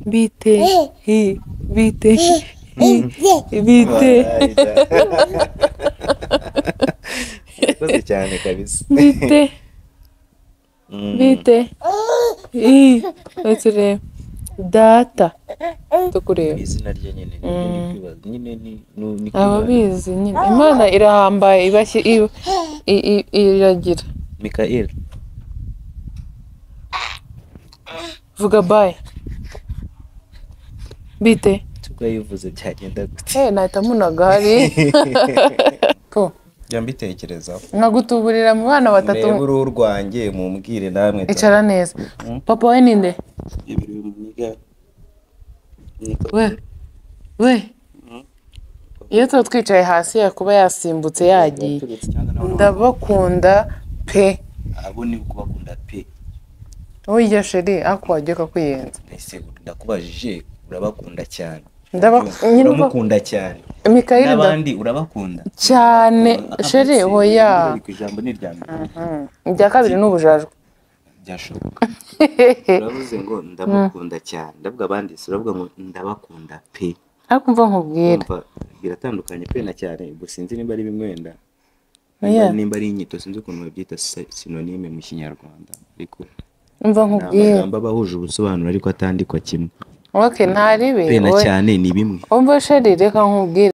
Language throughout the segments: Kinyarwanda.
bite bite bite Urakoze cyane kabisa. bite bite turebe data tukureba Izina rye nyine ni kwibaza nyine ni ababizi nyine Imana irahambaye iragira Mikael. vuga bye bite Tuko yivuze byagenda gute? nahita munagari po Jya mbitekerezaho. nkagutuburira mu bana batatu Murebe uruhu rwanjye mumbwire namwe. icara neza papa we ninde we iyo tuba twicaye hasi yakuba yasimbutse yagiye ndabakunda pe abo ni kubakunda pe. Oya sheri ako wajya kakwiyenza Ese ndakubajije urabakunda cyane. nyine Uramukunda cyane. Mikael N'abandi urabakunda cyane sheri hoya ku ijambo ni rya mbere. irya kabiri n'ubujajwe Byashoboka. Uravuze ngo ndabakunda cyane. Ndavuga abandi uravuga ngo ndabakunda pe. ariko mva nkubwira Biratandukanye pe na cyane. Ubwo sinzi nimba ari bimwe wenda. Oya. Nimba ari inyito sinzi ukuntu babyita synonyme mu Kinyarwanda. Ariko mva nkubwira amagambo abahuje ubusobanuro ariko atandikwa kimwe. okay ntaribe Pe na cyane ni bimwe. umva sheri reka nkubwira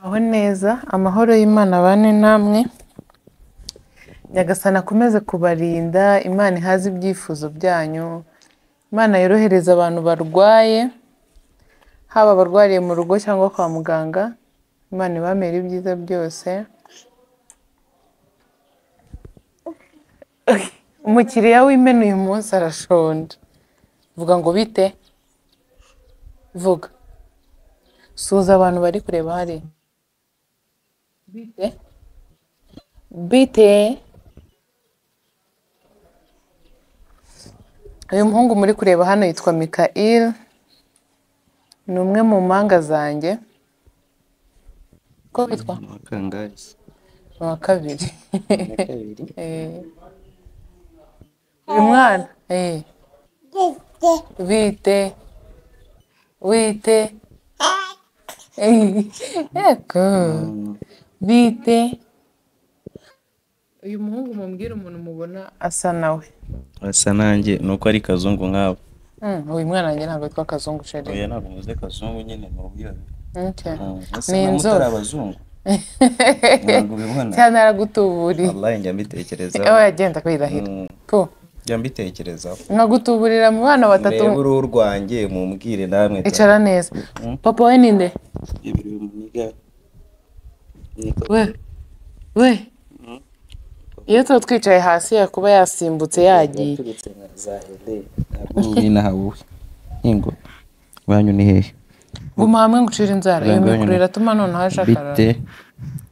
aho neza amahoro y'Imana bane namwe Nyagasana akomeze kubarinda Imana ihaze ibyifuzo byanyu Imana yorohereza abantu barwaye haba abarwariye mu rugo cyangwa kwa muganga Imana ibamere ibyiza byose umukiriya w'imena uyu munsi arashonje vuga ngo bite vuga suza abantu bari kureba hari bite bite uyu muhungu muri kureba hano yitwa Mikael ni umwe mu mpanga zanjye ko witwa Kangazi. wa kabiri uyu mwana bite wite eko bite uyu muhungu mumbwira umuntu mubona asa nawe Asa nanjye nuko ari kazungu nkabo. uyu mwana wanjye ntabwo yitwa Kazungu sheri Oya ntabwo muze kazungu nyine mu bwiyone. ni inzobe abazungu. Ntabwo bibona. cyane aragutuburiye Wallahi njya mbitekerezaho. aho yagenda kwirahira po Njya mbitekerezaho. nkagutuburira mu bana batatu Murebe uruhu rwanjye mumbwire namwe. icara neza papa we ninde we iyo tuba twicaye hasi yakuba yasimbutse yagiye Ni nahawe. Ingo. Banyu ni hehe? guma hamwe ngucira inzara iyo mikoro iratuma noneho hajakarara Bite.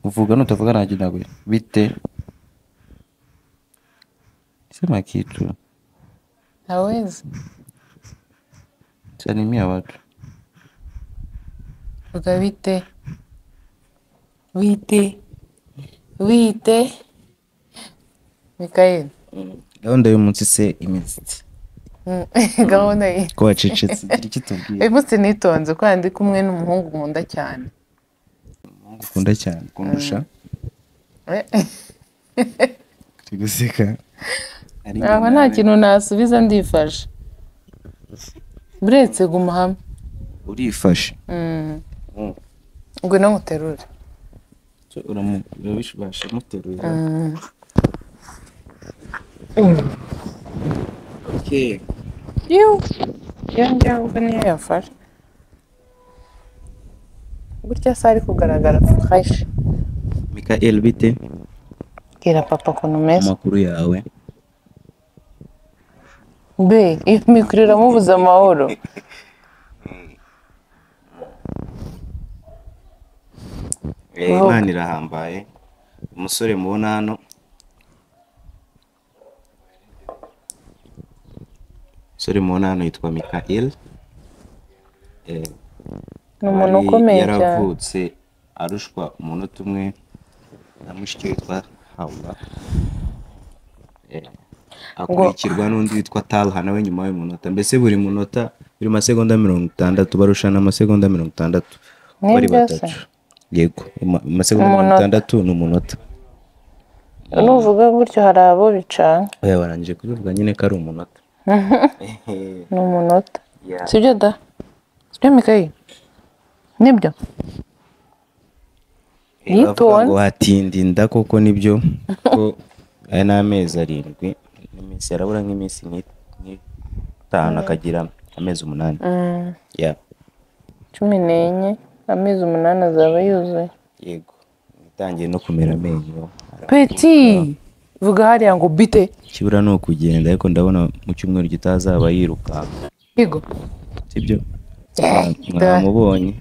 Uvuga nutavuga nanjye ntabwo. Bite. Sema kitu. hawezi Salimia watu. vuga bite wite wite Mikael Gahunda y'umunsi se imiziki. gahunda ye Ko wacecetse gira icyo tubwiye. uyu munsi nitonze ko ndi kumwe n'umuhungu nkunda cyane Ukunda cyane kundusha. Tuguseka. aho nta kintu nasubiza ndifashe buretse guma hamwe Urifashe. ngwino nguterure Urabishobasha muterura. Okay. iyo njyangwa niyo yafashe gutya se ari kugaragara fresh Mikael bite? bwira papa ukuntu umeze Amakuru yawe. be iyo mikoro iramubuza amahoro Imana irahambaye. Umusore mubona hano. Umusore mubona hano yitwa Mikael. ni umuntu ukomeye cyane. yaravutse arushwa umunota umwe na mushiki witwa Hawa, akurikirwa n'undi witwa Talha nawe nyuma y'umunota. Mbese buri munota buri masegonda 60 barushana amasegonda 60 bari batatu. Yego, amasegonda 60 ni umunota. Nuvuga gutyo hari abo bicanga. Oya, barangije kubivuga nyine ko ari umunota. Ni umunota. Sibyo da? Sibyo Mikayi? Nibyo? Bavuga ngo hatindinda koko nibyo ko aya ni amezi 7 n'iminsi yarabura nk'iminsi nk'itanu akagira amezi 8. Yeah. 14 amezi 8 azaba yuzuye. Yego, itangiye no kumera amenyo. Peti vuga hariya ngo bite kibura no kugenda, ariko ndabona mu cyumweru gitazaba yiruka. Yego, sibyo? Mwamubonye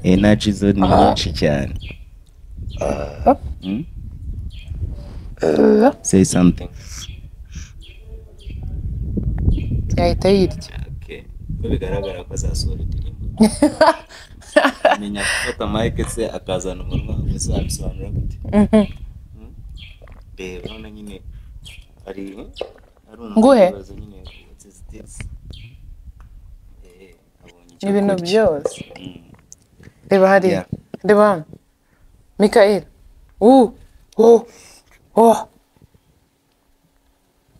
energy zo ni nyinshi cyane. Say something. yahita yirya. Okay, bigaragara ko azasohora indirimbo. Menya gufata mic se akazana umunwa uzabisobanura gute? Urabona nyine ari nguhe nyine ibintu byose. Reba hariya, reba hano Mikael.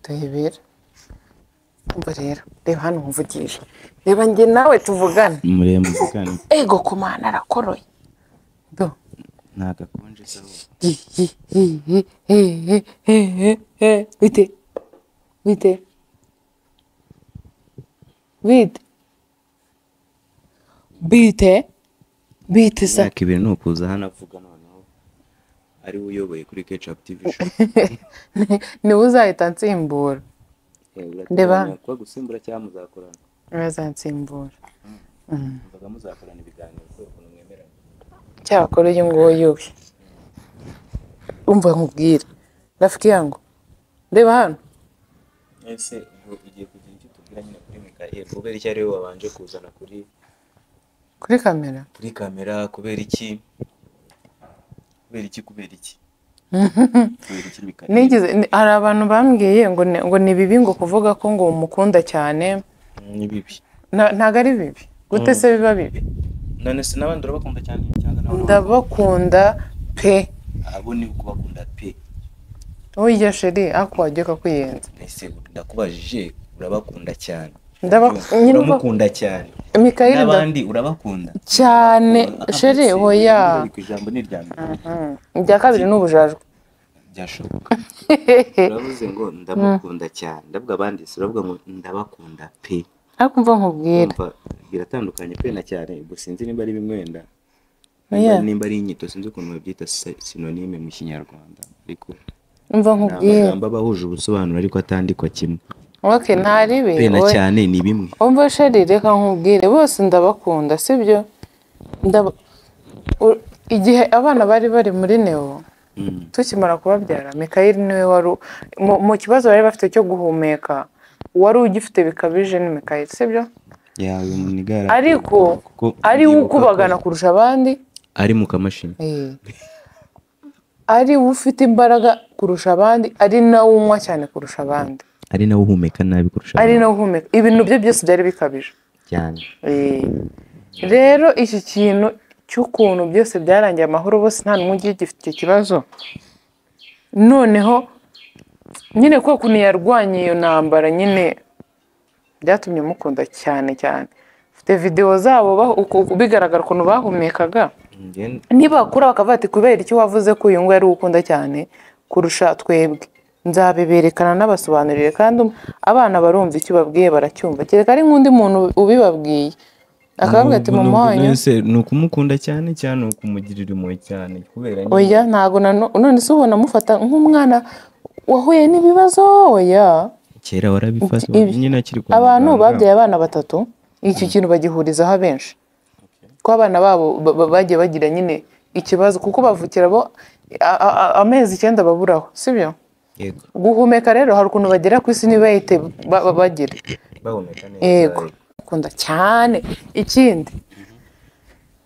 Tebera umva rero, reba hano umvugisha, reba njye nawe tuvugane. muvugane. Ego kumana arakoroye do ntagakonje sawa. Bite bite bite bite bite sa ibintu ni ukuza hano avuga noneho ari we uyoboye kuri Ketchup TV show. niwe uzahita nsimbura. Ndeba kwa gusimbura cyangwa muzakorana? bazansimbura. Mvuga muzakorana ibiganiro ko ukuntu mwemeranya. Cyakora uyu nguyu we umva nkubwira rafiki yangu, reba hano. Ese ubwo ugiye kugira icyo tubwira nyine kuri Mikael, kubera iki ari we wabanje kuzana kuri kamera? Kuri kamera kubera iki? Kubera iki Mikael? Nigeze hari abantu bambwiye ngo ni bibi ngo kuvuga ko ngo umukunda cyane. Ni bibi. Ntago ari bibi. Gute se biba bibi? None se n'abandi urabakunda cyane cyangwa nawe? Ndabakunda pe. Abo ni ukubakunda pe. Oya sheri akwageka kwiyenza. Ese ndakubajije urabakunda cyane? Uramukunda cyane. Mikael n'abandi urabakunda cyane sheri hoya. Ijambo ni ryambere. Irya kabiri n'ubujajwe. Byashoboka. Uravuze ngo ndamukunda cyane, ndavuga abandi uravuga ngo ndabakunda pe. Ariko umva nkubwira biratandukanye pe na cyane, ubwo sinzi nimba ari bimwenda nimba ari inyito, sinzi ukuntu babyita synonyme mu Kinyarwanda, ariko umva nkubwira amagambo bahuje ubusobanuro ariko atandikwa kimwe. Okay, ntaribe pe na cyane ni bimwe. Umva sheri reka nkubwire bose ndabakunda sibyo? Igihe abana bari muri Neo tukimara kubabyara, Mikael niwe wari mu kibazo bari bafite cyo guhumeka, wari ugifite bikabije ni Mikael sibyo? Yawe munigara. Ariko ari ukubagana kurusha abandi, ari mu kamashini. Ari ufite imbaraga kurusha abandi, ari nawe unywa cyane kurusha abandi, ari nawe uhumeka nabi kurusha abandi, ari nawe uhumeka. Ibintu bye byose byari bikabije cyane. Rero iki kintu cy'ukuntu byose byarangiye amahoro, bose nta n'umwe ugiye gifite icyo kibazo. Noneho nyine ko kuntu yarwanye iyo ntambara nyine byatumye mukunda cyane cyane. Ufite video zabo bigaragara ukuntu bahumekaga. Niba bakura bakavuga ati kubera iki wavuze ko uyu ngo yari ukunda cyane kurusha twebwe, nzabiberekana n'abasobanurire kandi abana barumva icyo babwiye baracyumva. Kereka ari nk'undi muntu ubibabwiye akavuga ati mama wanyu ni ukumukunda cyane cyane, ukumugirira impuhwe cyane kubera oya ntago none se ubona mufata nk'umwana wahuye n'ibibazo. Oya kera warabifashe nyine akiri kwa abantu babyaye abana 3, iki kintu bagihurizaho abenshi ko abana babo bagiye bagira nyine ikibazo kuko bavukira bo amezi 9 baburaho sibyo? Yego. Guhumeka rero hari ukuntu bagera ku isi nibayite bagira bahumeka neza. Yego kunda cyane. Ikindi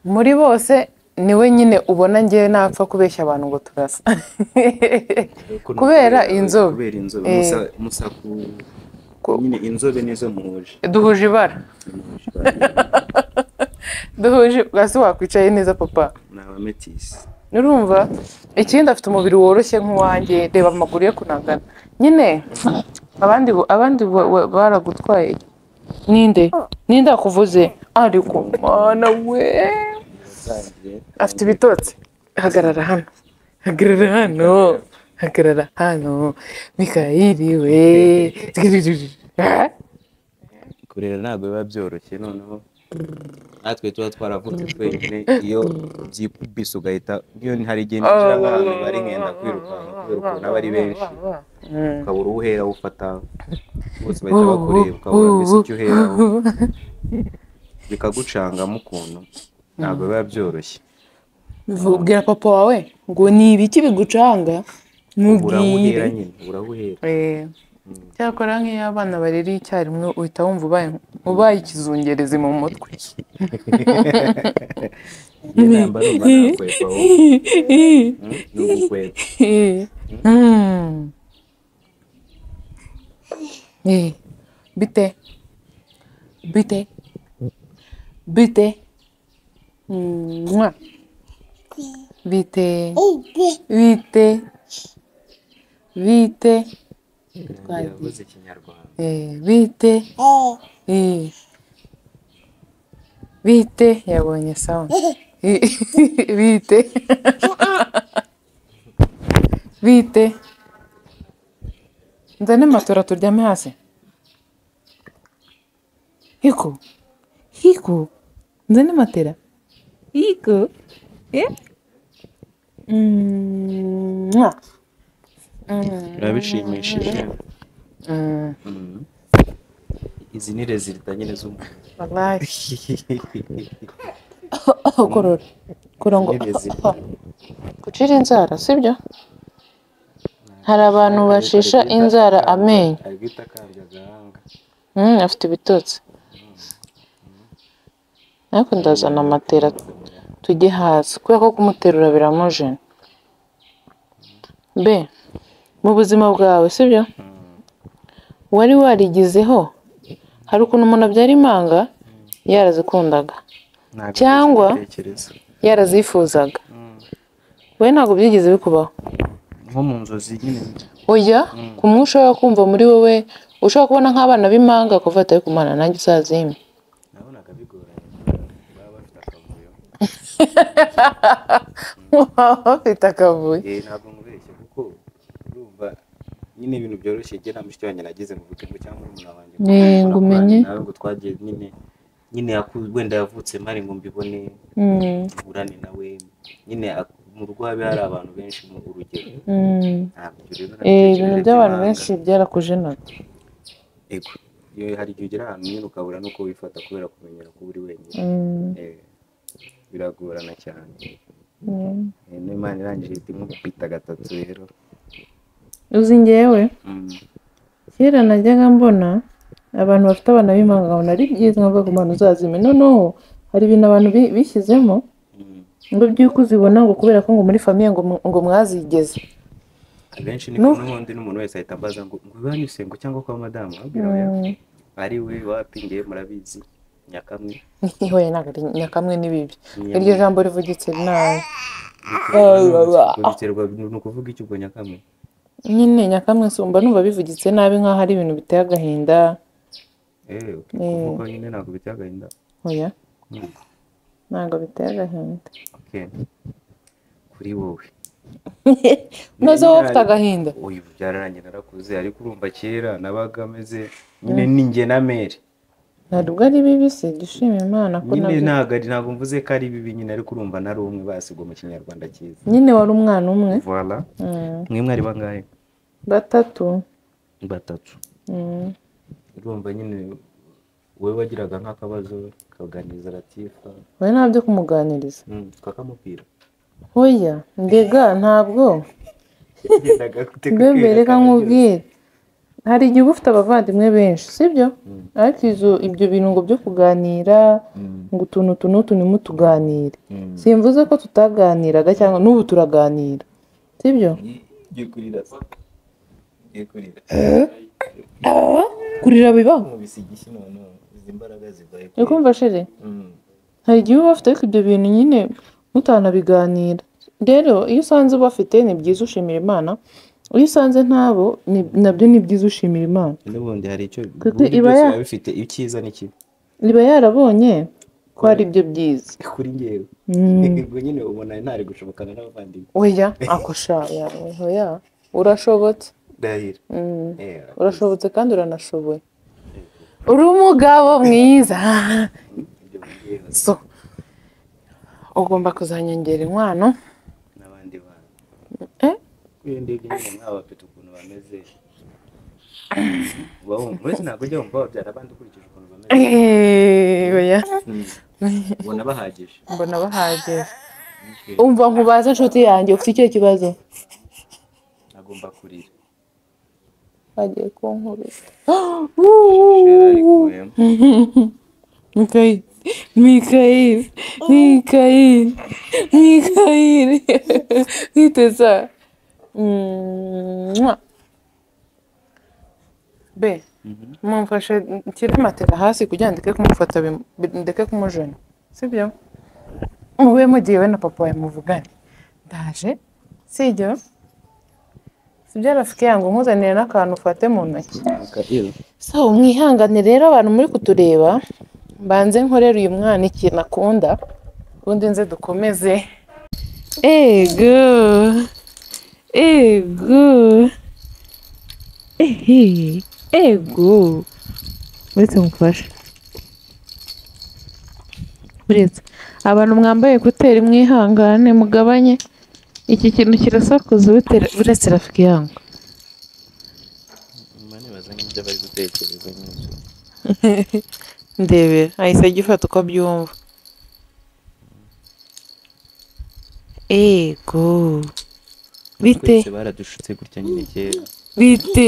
muri bose niwe nyine ubona ngewe napfa kubeshya abantu ngo turasa kubera inzobe kubera inzobe musa nyine inzobe nizo muhuje duhuje ibara duhuje bwase wakwicaye neza papa ni abametisi urumva ikindi afite umubiri woroshye nk'uwanjye reba amaguru ye kunagana nyine abandi baragutwaye ninde akuvuze ariko mwana we afite ibitotsi hagarara hano Mikayeli we kurera ntabwo biba byoroshye noneho natwe tuba twaravutse twenyine iyo byikubise ugahita iyo hari igihe ninjira nk'ahantu bari nkenda kwirukanka kubera ukuntu aba ari benshi ukabura uhera ufata bose bahita bakureba ukabura mbese icyo uheraho bikagucangamo ukuntu ntabwo biba byoroshye ubwira papa wawe ngo ni ibiki bigucanga urahuhera nyine urahuhera cyakora nk'iyo abana baririye icyarimwe uhita wumva ubaye ikizungerezi mu mutwe namba numva nakwepa wowe ni ugukwepa bite yavuze ikinyarwanda bite yabonye sound bite nzane matora turyame hasi hiko nzane matera hiko birabishimishije izi ni rezilita nyine z'umuntu korora ngo gucira inzara sibyo hari abantu bacisha inzara amenyo afite ibitotsi ariko ndazana matera tujye hasi kubera ko kumuterura biramujena mu buzima bwawe sibyo wari warigizeho hari ukuntu umuntu abyara impanga yarazikundaga cyangwa yarazifuzaga wowe ntabwo byigeze bikubaho nko mu nzozi nyine oya kumwe ushobora kumva muri wowe ushobora kubona nk'abana b'impanga kuva atari kumana nanjye uzazime nabonaga bigoranye baba bafite akavuyo bafite akavuyo ntabwo nkubeshye kuko urumva nyine ibintu byoroshye gena mushiki wanjye nagize mu bukingo cyangwa umuntu wanjye ngo umenye nawe ngo twagiye nyine wenda yavutse mari ngo mbibone mburane nawe nyine mu rugo habe hari abantu benshi mu urugero ibintu by'abantu benshi byarakujenaga ego iyo hari igihe ugera ahantu nyine ukabura n'uko wifata kubera kumenyera ko uri wenyine biragorana cyane n'Imana irangije iti nk'ukubita gatatu rero uzi njyewe kera najyaga mbona abantu bafite abana b'impanga nkabona ari byiza nkavuga ku muntu uzazime noneho hari ibintu abantu bishyizemo ngo by'uko uzibona ngo kubera ko ngo muri famiye ngo mwazigeze abenshi niko n'ubundi n'umuntu wese ahita ambaza ngo iwanyu sengo cyangwa kwa madamu abwira we ari we wapingiye murabizi nyakamwe hoya ntabwo ari nyakamwe ni bibi iryo jambo rivugitse nabi ni ukuvuga iki ubwo nyakamwe nyine nyakamwe sumba numva bivugitse nabi nk'aho ari ibintu biteye agahinda kuvuga nyine ntabwo biteye agahinda oya ntabwo biteye agahinda kuri wowe unoze wowe ufite agahinda uyu byararangiye narakuze ariko urumva kera nabaga ameze nyine ninjye na mere ntabwo ari bibi se dushima Imana ko nyine ntabwo mvuze ko ari bibi nyine ariko urumva nari umwe basigwa mu kinyarwanda cyiza nyine wari umwana umwe voilà mwe mwari bangahe batatu urumva nyine wowe wagiraga nk'akabazo kaganiriza Latifa wowe ntabyo kumuganiriza kakamupira oya mbega ntabwo mbere reka nkubwire hari igihe uba ufite abavandimwe benshi sibyo ariko ibyo bintu ngo byo kuganira ngo utuntu n'utu ntimutuganire simvuze ko tutaganiraga cyangwa n'ubu turaganira sibyo kurira bibaho uri kumva sheri hari igihe uba bafite ariko ibyo bintu nyine mutanabiganira rero iyo usanze ubafite ni byiza ushimira Imana iyo usanze ntabo nabyo ni byiza ushimira Imana n'ubundi hari icyo iba bifite icyiza n'ikibi iba yarabonye ko ari byo byiza kuri ngewe ubwo nyine ubona ntari gushobokana n'abavandimwe oya akosha oya urashobotse ndahira urashobotse kandi uranashoboye uri umugabo mwiza so ugomba kuzanyongera inkwano n'abandi bantu iyo ndebye nyine nk'aba bafite ukuntu bameze uretse ntabwo ujya wumva wabyara abandi ukurikije ukuntu bameze oya ubona bahagije mbona bahagije umva nkubaza inshuti yanjye ufite icyo kibazo agomba kurira bagiye kunkubita Mikayeli witeza be mumfashe nshyire matera hasi kugira ngo ndeke kumufata ndeke kumujena sibyo mube mugiye we na papa wawe muvugane ndaje sibyo sibyo rafiki yangu nkuzanire n'akantu ufate mu ntoki so mwihangane rero abantu muri kutureba mbanze nkorera uyu mwana ikintu akunda ubundi nze dukomeze ego uretse mufashe uretse abantu mwambaye ekuteri mwihangane mugabanye iki kintu kirasakuza uretse rafiki yangu nibaza nk'ibyo bari gutekereza nk'ibyo ndebera ahise agifata uko abyumva ego bite baradushutse gutya nyine kera bite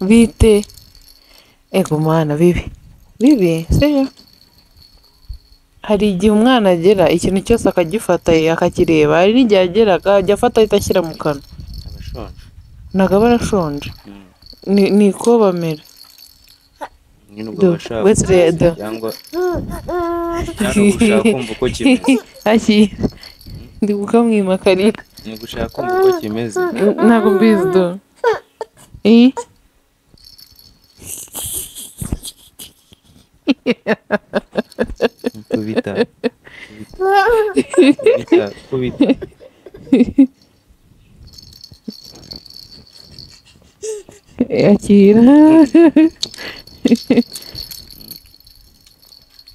bite ego mwana bibi sibyo hari igihe umwana agera ikintu cyose akagifata akakireba hari n'igihe agera akajya afata ahita ashyira mu kanwa ntabwo aba arashonje niko bamera cyangwa ugushaka kumva uko kimeze ndi kukamwimakarira ni ugushaka kumva uko kimeze ntabwo mbizi do kubita akira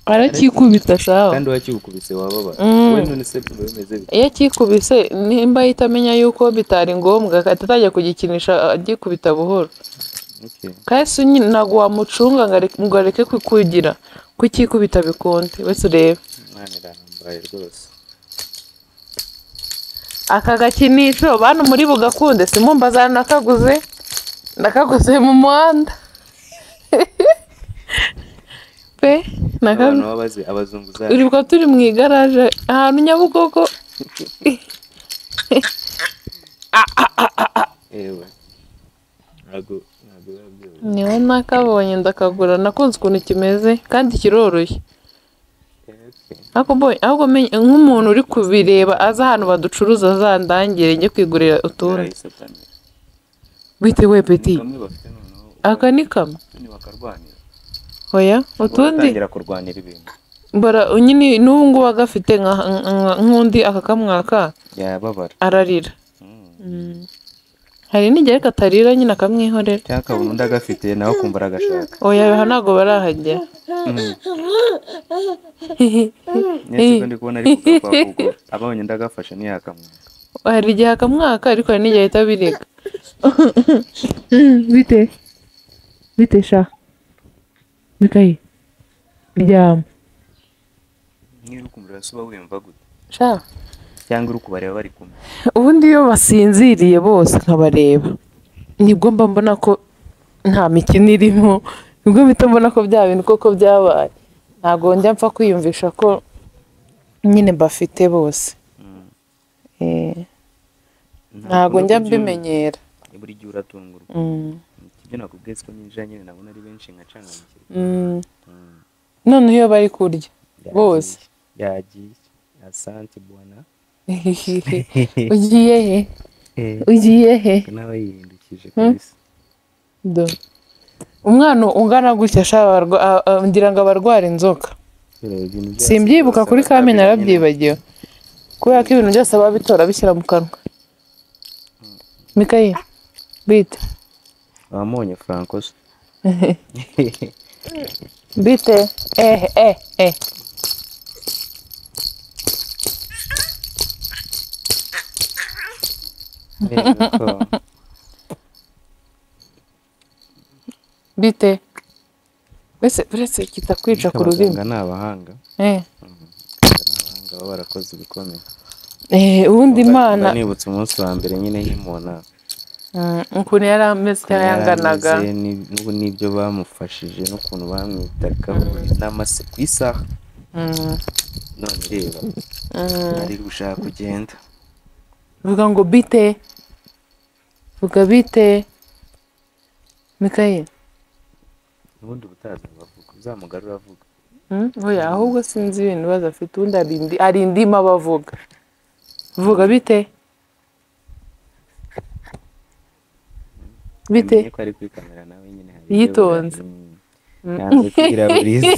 arakikubita sawa kandi wakikubise wababara we none se bimeze bite iyo akikubise nimba ahita amenya yuko bitari ngombwa agahita atajya kugikinisha agikubita buhoro kasi nyine ntabwo wamucunga ngo areke kukugira kukikubita bikonte wese urebe mwana irambaye rwose aka gakinisho bantu muri bugakunde simumbaza ndakaguze mu muhanda pe abantu babazi abazunguzayi uribuka turi mu igaraje ahantu Nyabugogo ewe ntabwo niwe nakabonye ndakagura nakunze ukuntu kimeze kandi kiroroshye ahubwo nk'umuntu uri kubireba aza ahantu baducuruza azandangire njye kwigurira utundi bite we peti aka ni kamwe oya utundi batangira kurwanira ibintu nyine n'ubu ngubu agafite nk'undi akakamwaka yababara ararira hari n'igihe ariko atarira nyine akamwihorera cyangwa akabona undi agafite nawe akumva aragashaka oya aha ntabwo barahagera neza ndi kubona ari kugura abonye ndagafasha ntiyakamwaka hari igihe akamwaka ariko hari n'igihe ahita abirega bite sha Mikayi ryama niba uri kumureba se uba wiyumva gute sha cyangwa uri kubareba bari kumwe ubundi iyo basinziriye bose nkabareba nibwo mba mbona ko nta mikino irimo, nibwo mpita mbona ko bya bintu koko byabaye. Ntabwo njya mpfa kwiyumvisha ko nyine mbafite bose. Ntabwo njya mbimenyera. buri gihe uratungurwa. Ibyo nakubwiye ko ninjira nyine nabona ari benshi nkacanganyikirwa. None iyo bari kurya bose yagiye asante bwana. ugiye he ugiye he nawe yihindukije kabisa. Umwana ungana gutya ngira ngo abarwara inzoka. Simbyibuka kuri Kamena narabyibagiwe kubera ko ibintu byose ababitora bishyira mu kanwa. Mikayi bite wamonye Francos bite bite uretse kitakwica ku rurimi. Ni abahanga baba barakoze ibikomeye. Ubundi Imana nibutse umunsi wa mbere nyine nkimubona ukuntu yari ameze yanganaga n'ibyo bamufashije n'ukuntu bamwitagaho n'amase ku isaha. None reba ari gushaka kugenda. vuga ngo bite vuga bite Mikayi. Ubundi butaza bavuga uzamugarura avuga. Oya ahubwo sinzi ibintu baza afite ubundi ari indima bavuga. Vuga bite bite ko ari kuri kamera nawe nyine hari yitonze. yanze kwiraburiza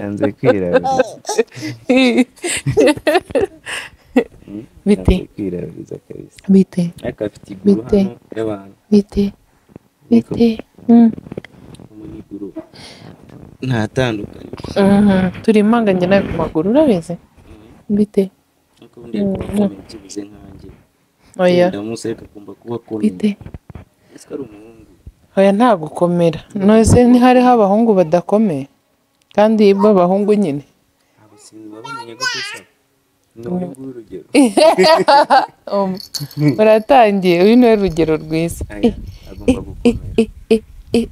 yanze kwiraburiza bite kwiraburiza kabisa. bite ariko afite iguru hano y'abantu bite bite umuniguru ntatandukanye. turi impanganye nawe ku maguru urabizi bite ariko ubundi yakomeye byibuze nkanjye. oya ndamusa ariko agomba kuba akomeye. bite ese ari umuhungu. oya nta gukomera nose ntihariho abahungu badakomeye kandi b'abahungu nyine. abo sinabamenye ko gusa ni urugero. uratangiye uyu ni we rugero rwiza. agomba gukomera.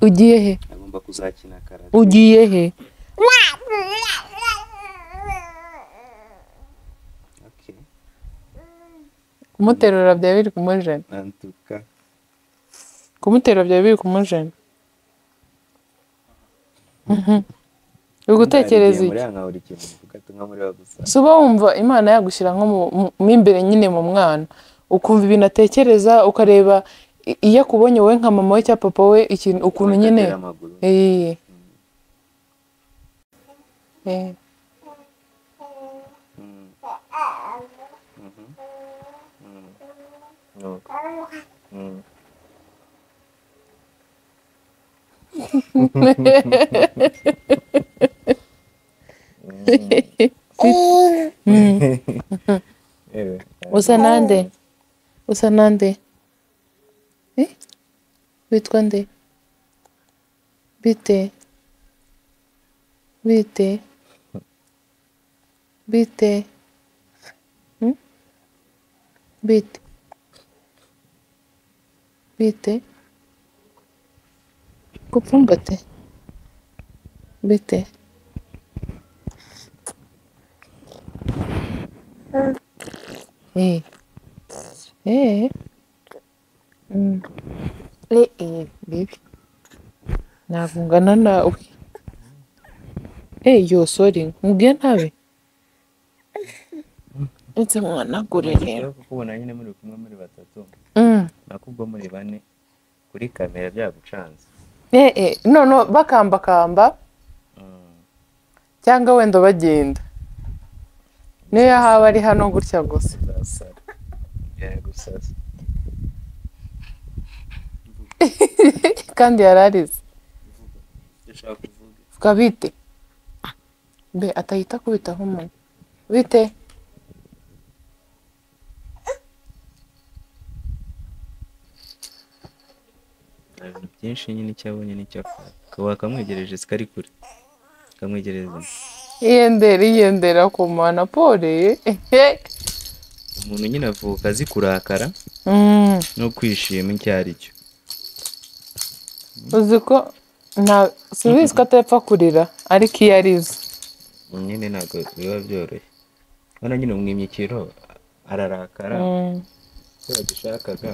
ugiye he agomba kuzakina karate. ugiye he okay. kumuterura byaba biri kumujena. antuka kumuterura byaba biri kumujena. uri gutekereza iki? si uba wumva Imana yagushyira nko mo imbere nyine mu mwana ukumva ibintu atekereza ukareba iyo akubonye wowe nka mama we cyangwa papa we ikintu ukuntu nyine usa nande witwa nde bite bite bite bite bite kupfumbate bite bibi ntabwo ngana nawe. Yo sorry nkubwiye nabi ndetse mwanagure rero kukubona nyine muri kumwe muri batatu nakubwo muri bane kuri kamera byagucanze. no bakambakamba cyangwa wenda bagenda niyo haba ari hano gutya gusa gusasa kandi yararize vuga bite be atahita kubitaho umuntu bite byinshi nyine icyabonye n'icyafata ukaba wakamwegereje sikari kure kamwegereza iyendera ku mana pole umuntu nyine avuka azi kurakara no kwishima icyo ari cyo. uzi ko nta subizi ko atapfa kurira ariko iyo arize nyine ntabwo biba byoroshye. urabona nyine umwimyikiro ararakara icyo bagishakaga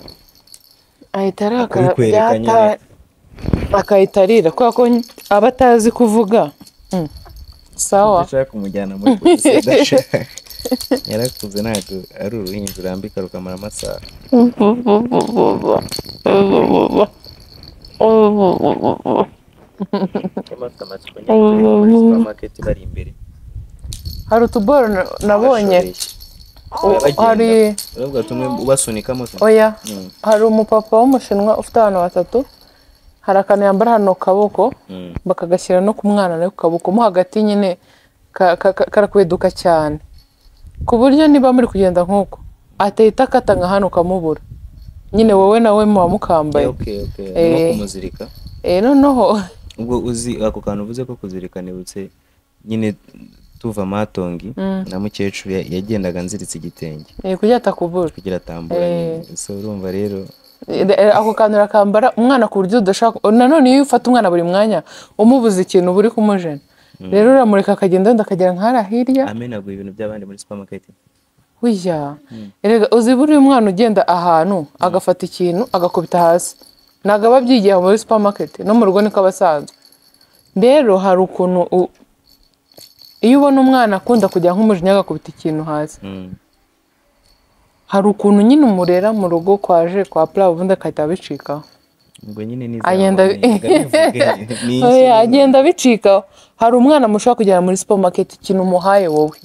ahita arakara akabikwereka nyine. akahita arira kubera ko aba atazi kuvuga. Sawa ndashaka kumujyana muri polisi adashaka. Yarakuze ntabwo ari uruhinja urambika rukamara amasaha. Supermarket bari imbere hari utuboro nabonye hari urabwo tumwe ubasunikamo. oya hari umupapa w'umushinwa ufite abantu batatu, hari akantu yambara hano kaboko bakagashyira no ku mwana nawe ku kaboko mo hagati nyine karakweduka cyane ku buryo niba muri kugenda nk'uko atahita akata nka hano ukamubura nyine wowe nawe muba mukambaye. no kumuzirika. noneho ubwo uzi ako kantu uvuze ko kuzirika nibutse nyine tuva Matongi na mukecuru yagendaga nziritse igitenge kugira atakubura kugira atambura. So urumva rero ako kantu rakambara umwana ku buryo udashaka. Nanone iyo ufata umwana buri mwanya umubuza ikintu uba uri kumujena, rero uramureka akagenda wenda akagera nk'ahari hirya amenaguye ibintu by'abandi muri supermarket. Wiya erega uzi buriya umwana ugenda ahantu agafata ikintu agakubita hasi ntabwo aba abyigiye muri supermarket, no mu rugo niko abasanzwe. Rero hari ukuntu iyo ubona umwana akunda kujya nk'umujinya agakubita ikintu hasi, hari ukuntu nyine umurera mu rugo kwaje kwa pla ubundi akahita abicikaho. Ubwo nyine agenda abicikaho. Hari umwana mushobora kugera muri supermarket ikintu umuhaye wowe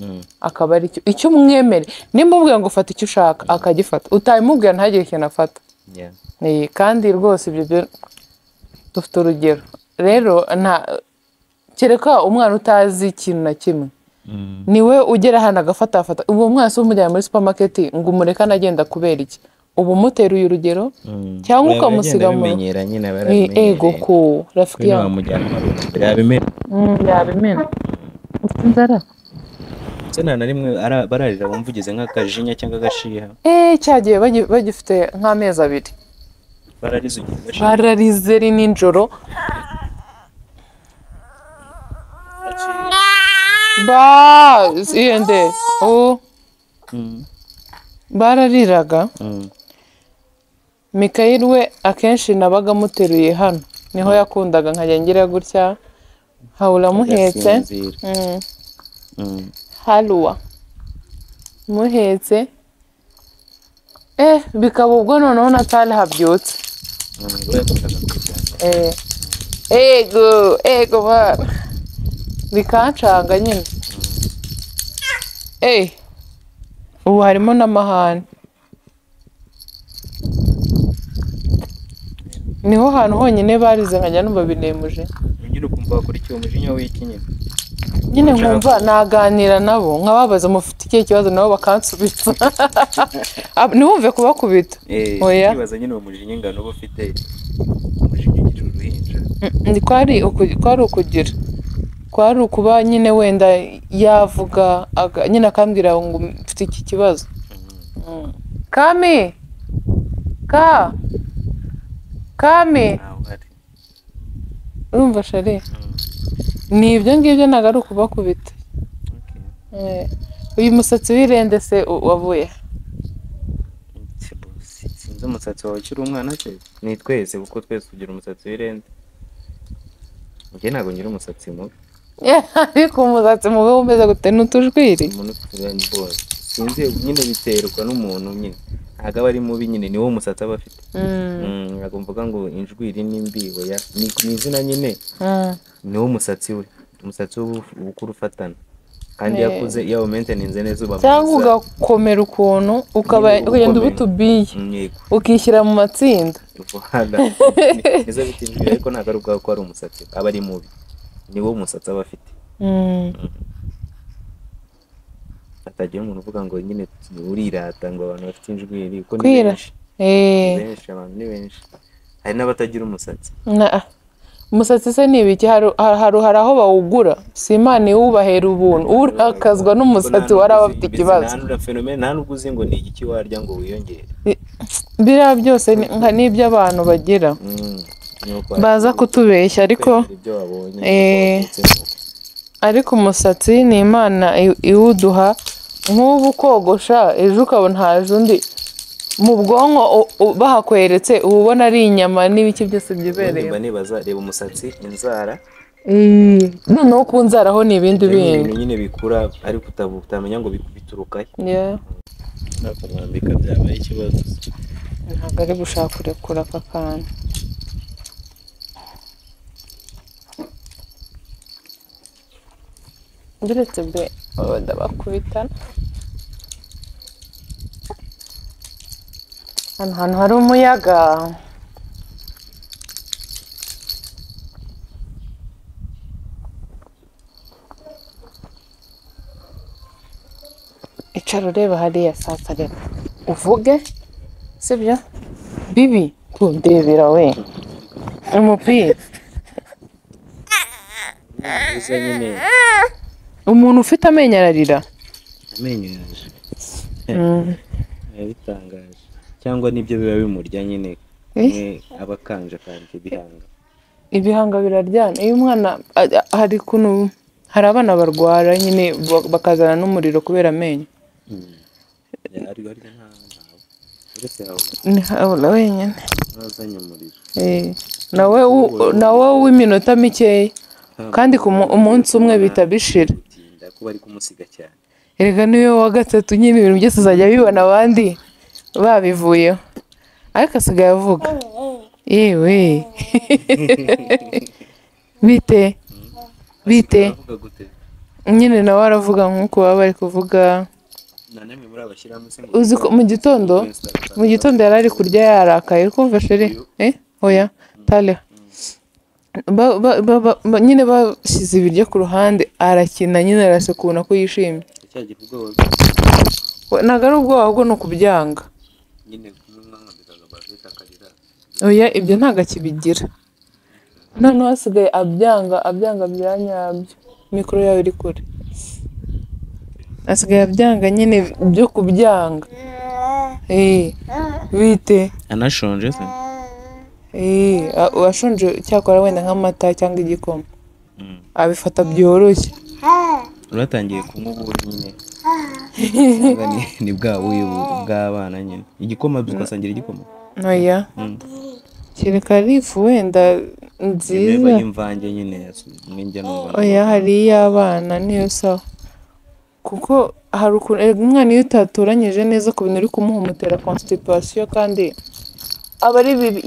akaba ari icyo umwemere. Nimba umubwira ngo fata icyo ushaka akagifata, utabimubwira ntagire ikintu afata. Kandi rwose ibyo byo dufite urugero. Rero kereka umwana utazi ikintu na kimwe niwe ugera hano agafata. Uwo mwana se umujyana muri supermarket ngo umureka anagenda kubera iki? Ubu muteruye urugero cyangwa ukamusiga mu ego ko rafiki yawe yabimena ufite inzara nta na rimwe bararira wumva ugeze nk'akajinya cyangwa agashiha. Cyagiye bagifite nk'amezi 2 bararize ri nijoro iyende barariraga. Mikayeli we akenshi nabaga muteruye hano niho yakundaga nkajya ngira gutya hawura muhetse haruwa muhetse bikaba ubwo noneho natali habyutse ego bikancanga nyine. Ubu harimo n'amahane. Niho hantu honyine barize nkajya numva binemuje. Nyine ukumva wakurikiye umujinya w'iki nyine nkumva naganira nabo nkababaza mufite ikihe kibazo nabo bakansubiza. Ntiwumve kubakubita. Oya bibaza nyine umujinya ingano uba ufite umujinya ugira uruhinja. Kwari ukugira kwari ukuba nyine wenda yavuga nyine akambwira ngo mfite iki kibazo. Kami urumva shari ni ibyo ngibyo ntabwo ari ukubakubita. Uyu musatsi w'irende se wavuye? Sinzi umusatsi wawe ukiri umwana se ni twese kuko twese tugira umusatsi w'irende. Njye ntabwo ngira umusatsi mubi. Ariko umusatsi mubi umeze gute n'utujwiri? Sinzi nyine biterwa n'umuntu nyine ntabwo aba ari mubi nyine niwo umusatsi aba afite. Ntabwo mvuga ngo injwiri n'imbibo ni izina nyine niwo umusatsi we. Umusatsi w'ubukuru ufatana kandi yakuze iyo maintenance neza uba cyangwa ugakomera ukuntu ukagenda ubutubiye ukishyira mu matsinda. Nizo bitinjira ariko ntabwo ari ubwawe ko ari umusatsi aba ari mubi niwo umusatsi aba afite. Atagira umuntu uvuga ngo nyine urirata ngo abantu bafite injwiri uko ni benshi. Benshi abantu ni benshi hari n'abatagira umusatsi. umusatsi se ni ibiki? hari aho bawugura, si Imana iwubahera ubuntu, urakazwa n'umusatsi waraba afite ikibazo. nta nubwo uzi ngo ni igiki warya ngo wiyongere. Biriya byose n'ibyo abantu bagira baza kutubeshya, ariko umusatsi ni Imana iwuduha. Nk'ubu kogosha ejo ukabona haje undi, mu bwonko bahakweretse uba ubona ari inyama n'ibiki byose byibereye. Nibaza reba umusatsi, inzara, noneho ku nzara ho ni ibindi bintu nyine bikura ariko utamenya ngo bituruka yeah. Nakumwambika byabaye ikibazo. Ntabwo ari gushaka kurekura aka kantu. Ndetse be ndabakubitana. Hano hantu hari umuyaga. Icara ureba hariya sasa rero uvuge, sibyo? Bibi kundebera we umupira. Umuntu ufite amenyo ararira. Amenyo yaje bitangaje, cyangwa nibyo biba bimurya nyine abakanje kandi ibihanga biraryana. Iyo umwana hari abana barwara nyine bakazana n'umuriro kubera amenyo. Wenyine nawe w'iminota mikeya kandi umunsi umwe bita bishira. Erega niyo wa gatatu nyine ibintu byose uzajya bibona abandi babivuyeho, ariko asigaye avuga yewe bite nyine nawe aravuga nk'uko baba bari kuvuga. Uzi ko mu gitondo yari ari kurya yarakaye, kumva sheri oya tale nyine bashyize ibiryo ku ruhande arakina nyine araseka ubona ko yishimye. Ntabwo ari ubwoba ahubwo ni ukubyanga. Oya ibyo ntabwo akibigira, noneho hasigaye abyanga bya nyabyo. Mikoro yawe iri kure. Asigaye abyanga nyine byo kubyanga. Bite anashonje se? Ashonje cyakora wenda nk'amata cyangwa igikoma abifata byoroshye. Uratangiye kunywa ubu nyine ni bwa buyi bw'abana nyine. Igikoma dukasangira igikoma. Oya kereka ari ifu wenda nziza y'imvange nyine mwinjya numva. Oya hari iy'abana niyo sawa, kuko hari ukuntu umwana iyo utatoranyije neza ku bintu uri kumuha umutera constipation kandi aba ari bibi.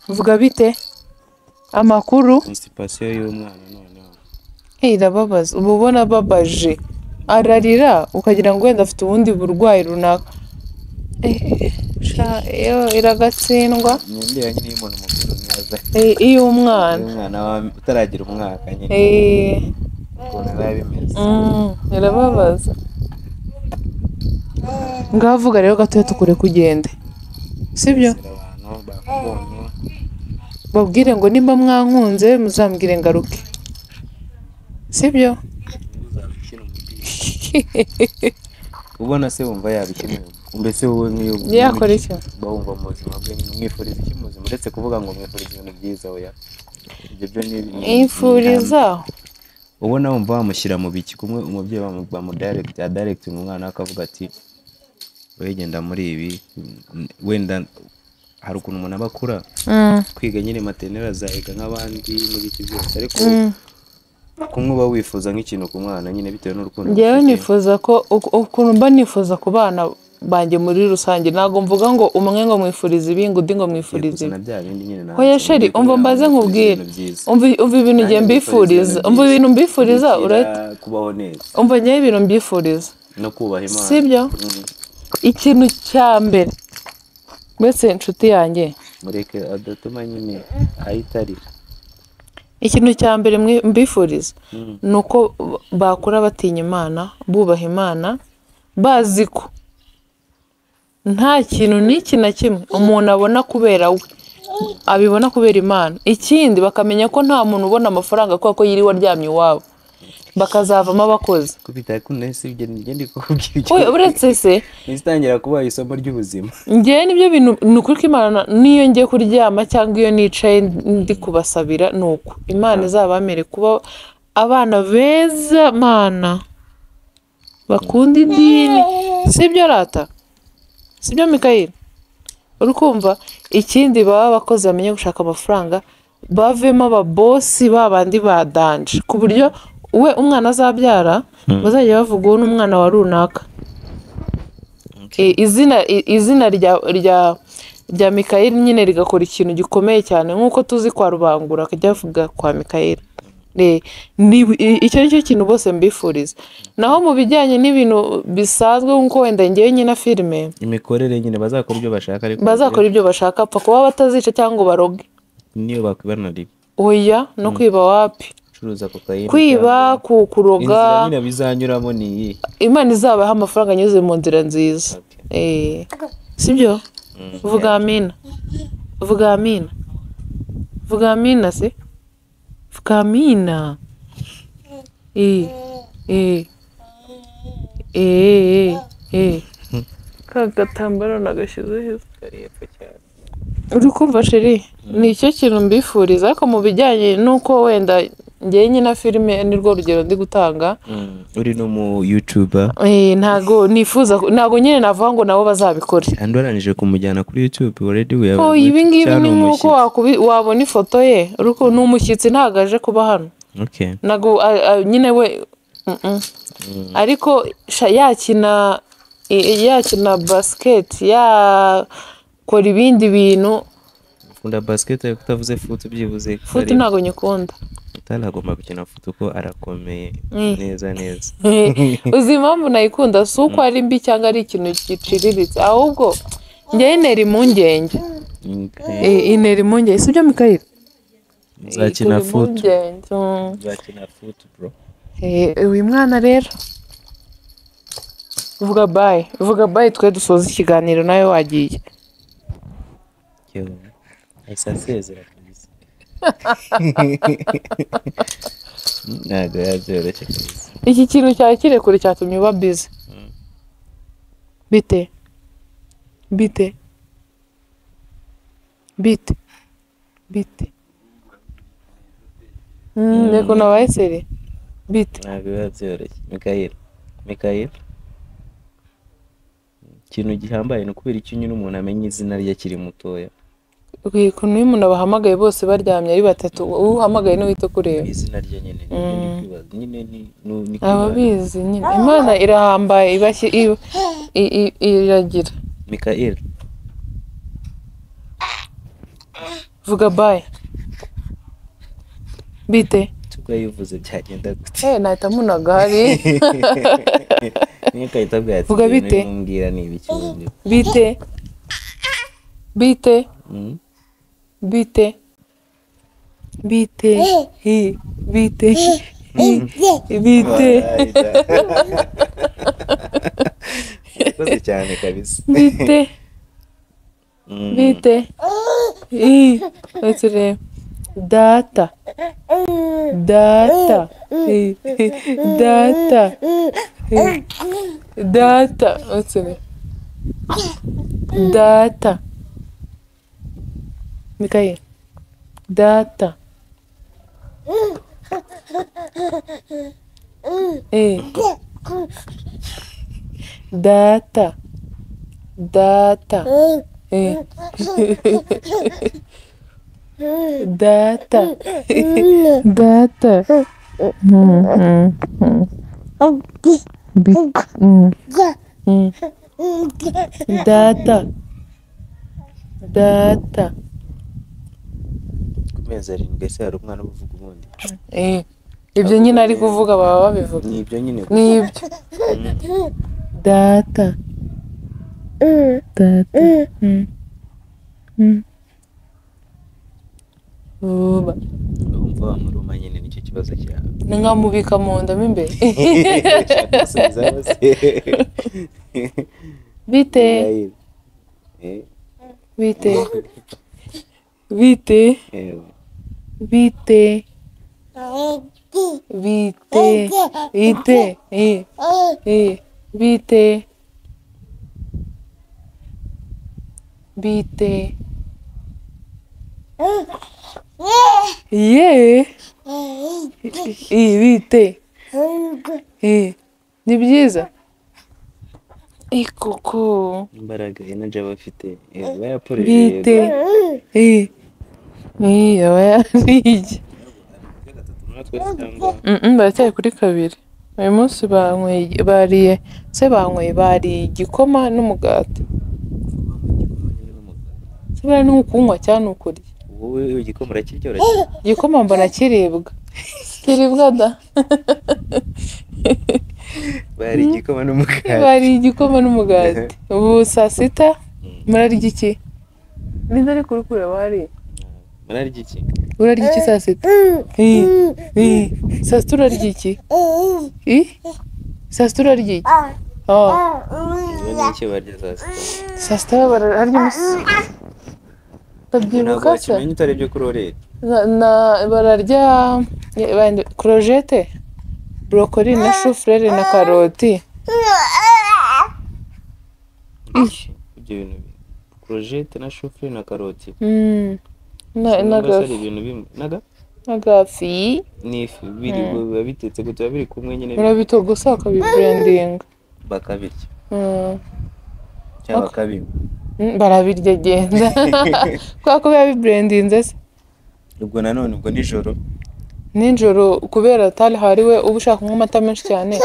Vuga bite amakuru? Constipation y'umwana noneho irababaza, uba ubona ababaje ararira ukagira ngo wenda afite ubundi burwayi runaka. Iragatsindwa iyo umwana utaragira umwaka nyine ukuntu biba bimeze. Irababaza. Ngavuga rero gatoya tukure kugende, sibyo? Babwire ngo nimba mwankunze muzambwire ngaruke, sibyo? Ubona se wumva yabikemura? Mbese wowe nk'iyo yakora iki bawumva mu buzima bwe mwifuriza iki muzima uretse kuvuga ngo mwifuriza ibintu byiza? Oya ibyo byo ni ifuriza. Ubona wumva wamushyira mu biki? Kumwe umubyeyi direct umwana akavuga ati wegenda muri ibi, wenda hari ukuntu umuntu aba akura kwiga nyine maternelle azayiga nk'abandi n'ibiki byose, ariko kumwe uba wifuza nk'ikintu ku mwana nyine bitewe n'urukundo. Njyewe nifuza ko ukuntu mba nifuza ku bana banjye muri rusange, ntabwo mvuga ngo umwe ngo mwifurize ibi ngo undi ngo mwifurize ibi. Oya sheri umva mbaze nkubwire, umva ibintu ngiye mbifuriza, umva ibintu mbifuriza urahita kubaho neza. Umva ngiye ibintu mbifuriza no kubaha Imana, sibyo? Ikintu cya mbere mbese inshuti yanjye mureke adatuma nyine ahitarira. Ikintu cya mbere mbifuriza ni uko bakura batinya Imana, bubaha Imana, bazi ko nta kintu n'iki na kimwe umuntu abona kubera we abibona kubera Imana. Ikindi bakamenya ko nta muntu ubona amafaranga kubera ko yiriwe aryamye iwabo, bakazavamo abakozi. kubita kunese ibyo ngende kubwira Uretse se nistangira kuba isomo ry'ubuzima. njyewe nibyo bintu ni ukuri ko Imana niyo ngiye kuryama cyangwa iyo nicaye ndi kubasabira ni uko Imana izabamere kuba abana beza Mana bakunda idini, sibyo rata, sibyo Mikayeli? Uri kumva? Ikindi baba abakozi bamenye gushaka amafaranga, bavemo ababosi babandi badanje ku buryo we umwana azabyara bazajya bavuga uwo n'umwana wa runaka. Izina rya Mikayeli nyine rigakora ikintu gikomeye cyane nk'uko tuzi kwa Rubangura akajya avuga kwa Mikayeli. Icyo nicyo kintu bose mbifuriza. Naho mu bijyanye n'ibintu bisanzwe nk'uko wenda ngewe nyine filime imikorere nyine bazakora ibyo bashaka, ariko bazakora ibyo bashaka apfa kuba batazica cyangwa baroge, niyo bakwibana ribi oya no kwiba wapi, curuza kokayine, kwiba kuroga. inzira nyine bizanyuramo ni iyi. Imana izabaha amafaranga anyuze mu nzira nziza. Sibyo? Vuga amina, vuga amina, vuga amina se, vuga amina. Kagatambaro nagashyizeho Karepfo cyane. uri kumva sheri, ni icyo kintu mbifuriza. Ariko mu bijyanye n'uko wenda njyewe nyine filime nirwo rugero ndi gutanga, uri no mu YouTuber, ntago nifuza, ntago nyine navuga ngo nabo bazabikore. kandi waranije kumujyana kuri YouTube already. Ibi ngibi ni nk'uko wabona ifoto ye, ni umushyitsi ntago aje kuba hano. Okay. Ntago nyine we ariko yakina basket, yakora ibindi bintu. Ukunda basket ariko utavuze foot, byibuze Foot ntago nyikunda. utanagomba gukina foot uko arakomeye neza neza. Uzi impamvu nayikunda si uko ari mbi cyangwa ari ikintu giciriritse, ahubwo njyewe intera impungenge. Intera impungenge, sibyo Mikayeli? Uzakina foot, uzakina foot bro. Uyu mwana rero vuga bye twe dusoza ikiganiro nawe wagiye. Ahise asezera kabisa. Ntabwo yabyoroshye kabisa. Iki kintu cyawe kirekure cyatumye uba busy. Bite reko nabaye seri bite. Ntabwo biba byoroshye Mikayeli, ikintu gihambaye ni ukubera icyo nyine umuntu amenya izina rye akiri mutoya. Ukuntu iyo umuntu abahamagaye bose baryamye ari batatu, uhamagaye n'uwite kureba izina rye nyine ni ababizi nyine. Imana irahambaye, iragira. Mikayeli, vuga bye bite. tuko yivuze byagenda gute? Nahita munaga hari Niyo kahita bwati. Vuga bite? Mumbwira ni ibiki ubundi. bite Koze cyane kabisa. bite Wetire data wetire data Mikayeli data data data data Kumeza arindwi ese hari umwana uvuga ubundi. Ibyo nyine ari kuvuga baba babivuga. Ni ibyo nyine. Nibyo. Data. Uba. Urumva wamuruma nyine nicyo kibazo cyawe. Ni nkamubika mu nda mo imbere. Bite. bite Yewe. bite bite bite bite bite ye bite ni byiza koko imbaraga energy aba afite bayaporeje bite aba yariye baracyari kuri kabiri uyu munsi bariye igikoma n'umugati se buriya ni ukunywa cyangwa ni ukurya wowe igikoma urakirya igikoma mbona kiribwa da bari igikoma n'umugati bari igikoma n'umugati ubu saa sita murarya iki ninde ari kurikura wari murarya iki urarya iki saa sita saa sita urarya iki saa sita urarya iki wowe n'iki barya saa sita bararya ndabyibuka se kimenya utarebye kuri orere bararya korojete brokoli na shufurere na karoti ibyo bintu korojete na shufurere na karoti n'agafi n'ifi biba bitetse gute biba biri kumwe nyine urabitogosa ukabiburendinga bakabirya cyangwa bakabinywa barabirya genda kubera ko biba biburendinze se ubwo nanone ubwo nijoro kubera atari hariwe uba ushaka kunywa amata menshi cyane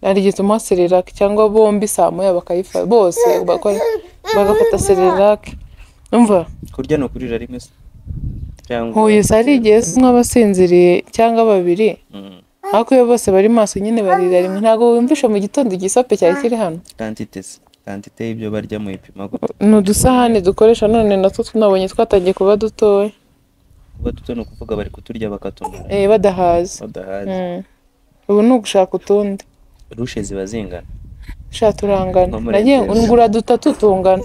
arigituma serirake cyangwa bombi saa moya bakayifata bose bagafata serirake umva kurya no kurira rimwe se cyangwa huye sari igihe nk'abasinziriye cyangwa babiri ariko iyo bose bari maso nyine barira rimwe ntabwo wumvisha mu gitondo igisope cyari kiri hano kantite y'ibyo barya mu ipima gute ni udusahane dukoresha none natwo tunabonye twatangiye kuba dutoya kuba duto ni ukuvuga bari kuturya bakatumara badahaze ubu ni ugushaka utundi rushe ziba zingana sha turangana nagiye ngura dutatu tungana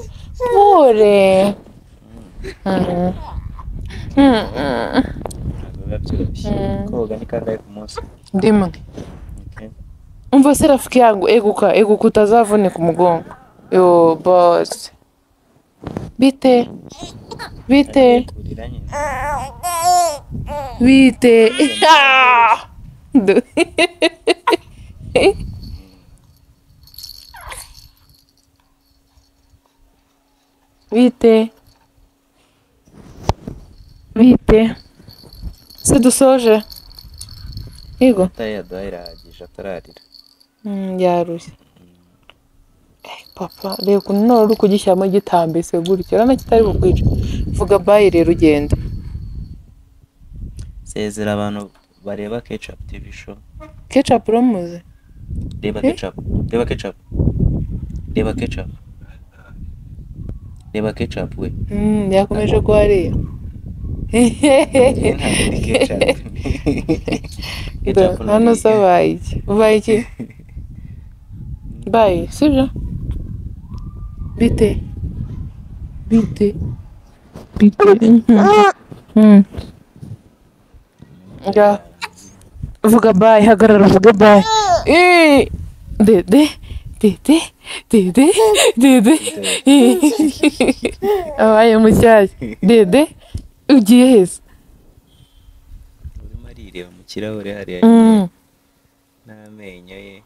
pore koga ni kangahe ku munsi rimwe umva se rafiki yangu eguka utazavunika umugongo yo boss bite bite bite se dusoje yego yaduhaye irahagije atararira yarushye papa reba ukuntu nawe uri kugishyiramo gitambitse gutya urabona kitari bukwica vuga bayi rero ugenda sezera abantu bareba ketchup tv show ketchup uramuzi reba ketchup we yakomeje ko hariya hano se abaye iki ubaye iki bayi sibyo bite vuga bayi hagarara vuga bayi dede abaye mushyashya dede ugiye heza urimo arireba mu kirahure hariya n'amenyo ye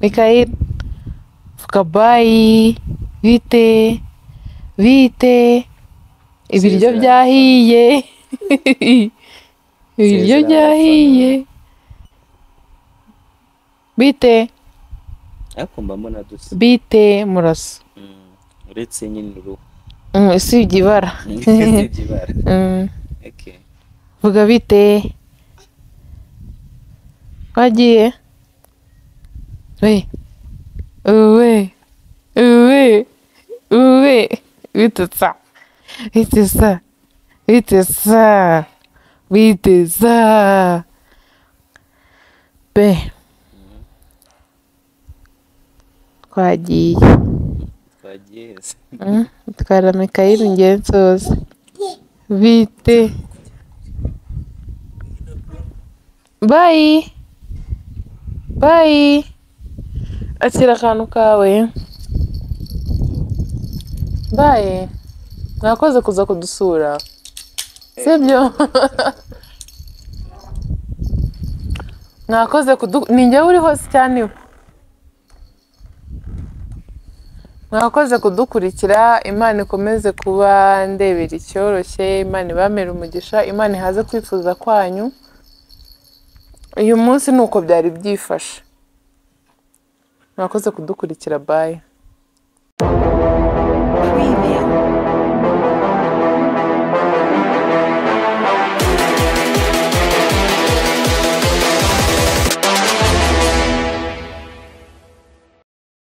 Mikayeli vuga bayi bite ibiryo byahiye bite ariko mba mbona dusa bite murasa uretse nyine uruhu usibye ibara vuga bite wagiye bitesa be twagiye Twara Mikayeli ngensoza bite bayi akira akantu kawe bayi mwakoze kuza kudusura sibyo mwakoze ni njyewe uri hose cyane iwe mwakoze kudukurikira. Imana ikomeze kuba ndebera icyoroshye, Imana ibamere umugisha, Imana ihaze kwifuza kwanyu. Uyu munsi nuko byari byifashe. Mwakoze kudukurikira, bye.